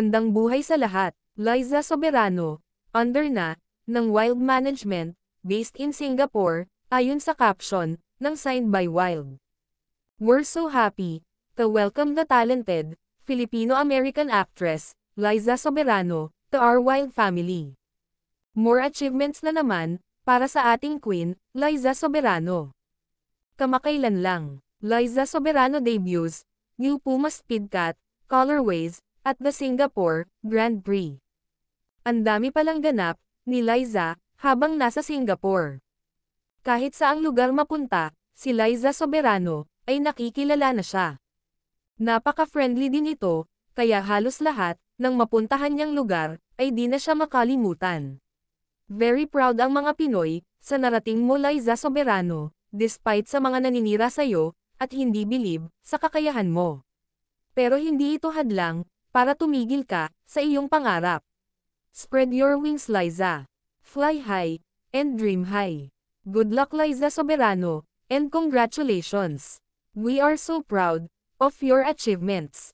Magandang buhay sa lahat. Liza Soberano, under na, ng Wild Management, based in Singapore, ayon sa caption, ng Signed by Wild. We're so happy to welcome the talented, Filipino-American actress, Liza Soberano, to our Wild family. More achievements na naman, para sa ating Queen, Liza Soberano. Kamakailan lang, Liza Soberano debuts, new Puma Speedcat, colorways, at the Singapore Grand Prix. Ang dami palang ganap ni Liza habang nasa Singapore. Kahit saang lugar mapunta, si Liza Soberano ay nakikilala na siya. Napaka-friendly din ito, kaya halos lahat ng mapuntahan niyang lugar ay di na siya makalimutan. Very proud ang mga Pinoy sa narating mo, Liza Soberano, despite sa mga naninira sa'yo at hindi believe sa kakayahan mo. Pero hindi ito hadlang para tumigil ka sa iyong pangarap. Spread your wings, Liza. Fly high and dream high. Good luck, Liza Soberano, and congratulations. We are so proud of your achievements.